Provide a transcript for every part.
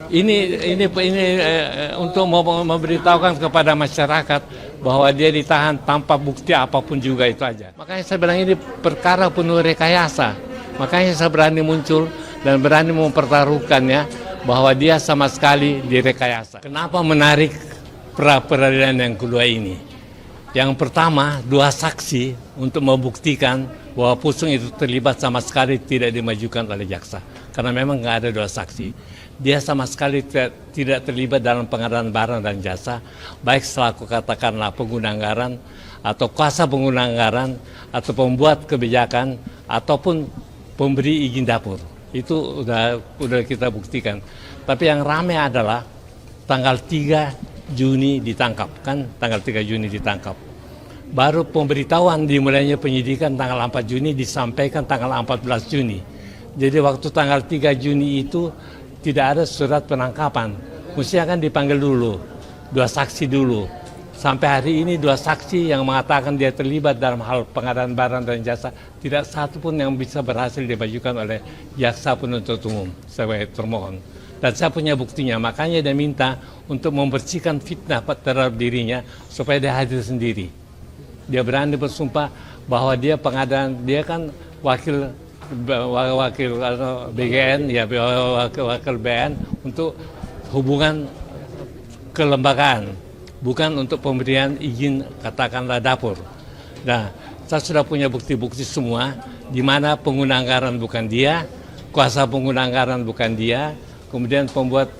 Ini untuk memberitahukan kepada masyarakat bahwa dia ditahan tanpa bukti apapun juga, itu aja. Makanya saya bilang ini perkara penuh rekayasa. Makanya saya berani muncul dan berani mempertaruhkannya bahwa dia sama sekali direkayasa. Kenapa menarik pra-peradilan yang kedua ini? Yang pertama, dua saksi untuk membuktikan bahwa Pusung itu terlibat sama sekali tidak dimajukan oleh jaksa. Karena memang nggak ada dua saksi. Dia sama sekali tidak terlibat dalam pengadaan barang dan jasa, baik selaku katakanlah pengguna anggaran, atau kuasa pengguna anggaran, atau pembuat kebijakan, ataupun pemberi izin dapur. Itu udah kita buktikan. Tapi yang ramai adalah tanggal 3 Juni ditangkap, kan? Tanggal 3 Juni ditangkap. Baru pemberitahuan dimulainya penyidikan tanggal 4 Juni disampaikan tanggal 14 Juni. Jadi waktu tanggal 3 Juni itu tidak ada surat penangkapan. Mestinya kan dipanggil dulu, dua saksi dulu. Sampai hari ini dua saksi yang mengatakan dia terlibat dalam hal pengadaan barang dan jasa, tidak satu pun yang bisa berhasil dimajukan oleh jaksa penuntut umum sebagai termohon. Dan saya punya buktinya, makanya dia minta untuk membersihkan fitnah terhadap dirinya supaya dia hadir sendiri. Dia berani bersumpah bahwa dia pengadaan, dia kan wakil BGN, ya wakil BN untuk hubungan kelembagaan, bukan untuk pemberian izin katakanlah dapur. Nah, saya sudah punya bukti-bukti semua, di mana pengguna anggaran bukan dia, kuasa pengguna anggaran bukan dia, kemudian pembuat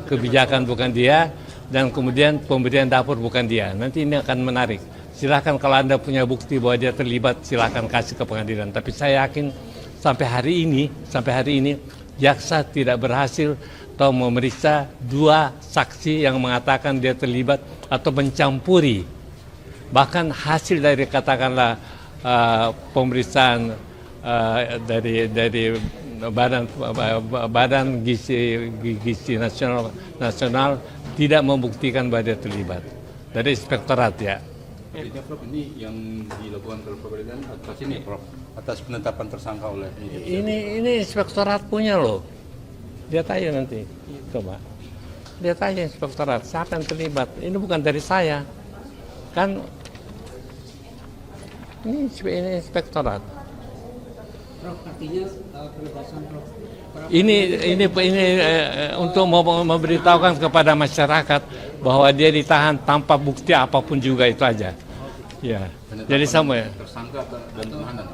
kebijakan bukan dia, dan kemudian pemberian dapur bukan dia. Nanti ini akan menarik. Silakan kalau Anda punya bukti bahwa dia terlibat, silakan kasih ke pengadilan. Tapi saya yakin sampai hari ini jaksa tidak berhasil atau memeriksa dua saksi yang mengatakan dia terlibat atau mencampuri. Bahkan hasil dari katakanlah pemeriksaan dari badan gizi nasional tidak membuktikan bahwa dia terlibat. Dari inspektorat ya. Prof, ini yang dilakukan oleh pengadilan atas ini, Prof, atas penetapan tersangka oleh ini inspektorat punya loh. Lihat aja nanti, coba. Lihat aja inspektorat, siapa yang terlibat. Ini bukan dari saya, kan? Ini inspektorat. Prof, artinya kebebasan Prof. Ini untuk memberitahukan kepada masyarakat bahwa dia ditahan tanpa bukti apapun juga, itu aja. Ya. Jadi sama ya. Tersangka dan penahanan.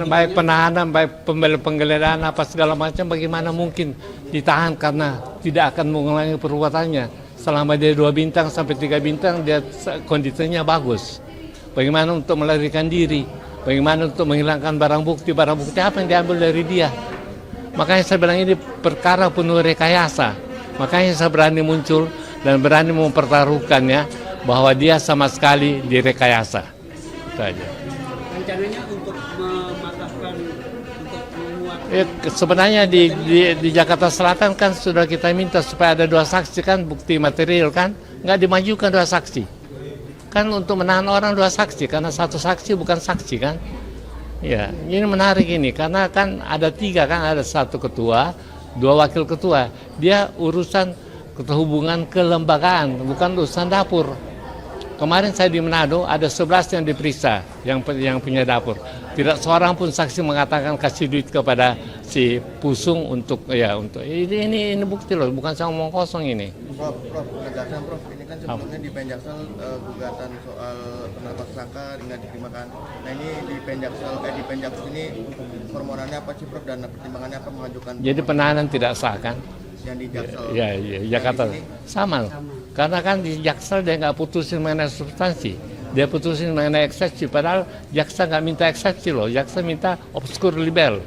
Baik penahanan, baik penggeledahan apa segala macam, bagaimana mungkin ditahan karena tidak akan mengulangi perbuatannya. Selama dia 2 bintang sampai 3 bintang dia kondisinya bagus. Bagaimana untuk melarikan diri? Bagaimana untuk menghilangkan barang bukti apa yang diambil dari dia? Makanya saya bilang ini perkara penuh rekayasa. Makanya saya berani muncul dan berani mempertaruhkannya bahwa dia sama sekali direkayasa. Itu aja. Rencananya untuk mematahkan, untuk menguat. Sebenarnya di Jakarta Selatan kan sudah kita minta supaya ada 2 saksi kan, bukti material kan, nggak dimajukan 2 saksi. Kan untuk menahan orang 2 saksi, karena 1 saksi bukan saksi kan. Ya, ini menarik ini karena kan ada 3 kan, ada 1 ketua, 2 wakil ketua. Dia urusan hubungan kelembagaan, bukan urusan dapur. Kemarin saya di Manado ada 11 yang diperiksa yang punya dapur. Tidak seorang pun saksi mengatakan kasih duit kepada si Pusung untuk ini bukti loh, bukan saya ngomong kosong ini. Prof, penegasan Prof, ini kan sebelumnya di Penjaksel gugatan soal penetapan tersangka dengan diterimakan. Nah ini di Penjaksel ini permohonannya apa sih Prof, dan pertimbangannya apa mengajukan? Jadi penahanan tidak sah kan? Yang di Jaksel. Ya, Jakarta sama. Karena kan di Jaksel dia nggak putusin mengenai substansi, dia putusin mengenai eksepsi. Padahal jaksa nggak minta eksepsi loh, jaksa minta obscur libel.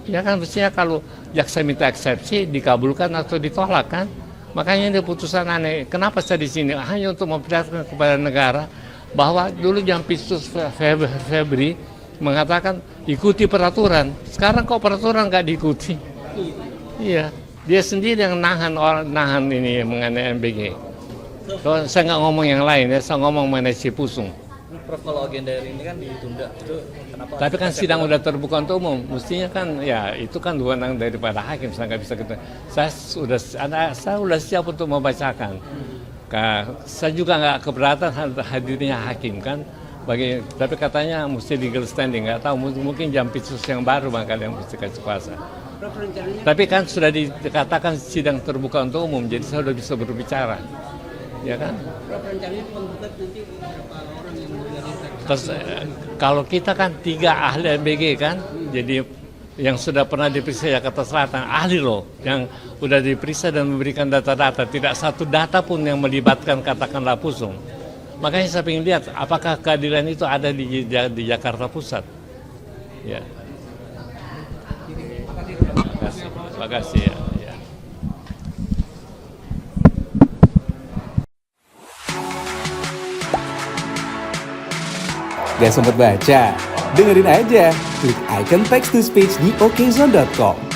Ya kan mestinya kalau jaksa minta eksepsi dikabulkan atau ditolak kan. Makanya ini putusan aneh. Kenapa saya di sini? Hanya untuk memperlihatkan kepada negara bahwa dulu Jampisus Febri mengatakan ikuti peraturan. Sekarang kok peraturan nggak diikuti? Iya. Dia sendiri yang nahan ini mengenai MBG. Kalau saya nggak ngomong yang lain ya, saya ngomong mengenai si Pusung. Prof, kalau agenda hari ini kan ditunda, itu kenapa? Tapi kan sidang udah terbuka untuk umum, mestinya kan ya itu kan wewenang daripada hakim, saya nggak bisa kita. Saya sudah siap untuk membacakan. Saya juga nggak keberatan hadirnya hakim kan. Tapi katanya mesti legal standing, nggak tahu mungkin jam pitsus yang baru makanya yang mesti kasih kuasa. Prof, rencananya Tapi kan sudah dikatakan sidang terbuka untuk umum, jadi saya sudah bisa berbicara, ya kan? Prof, rencananya penggugat nanti berapa orang yang menjadi Terus kalau kita kan 3 ahli MBG kan, jadi yang sudah pernah diperiksa Jakarta Selatan, ahli loh, yang sudah diperiksa dan memberikan data-data, tidak satu data pun yang melibatkan katakanlah Pusung. Makanya saya ingin lihat apakah keadilan itu ada di Jakarta Pusat. Ya. Terima kasih ya. Ya. Gak sempet baca? Dengerin aja, klik icon text to speech di okezone.com.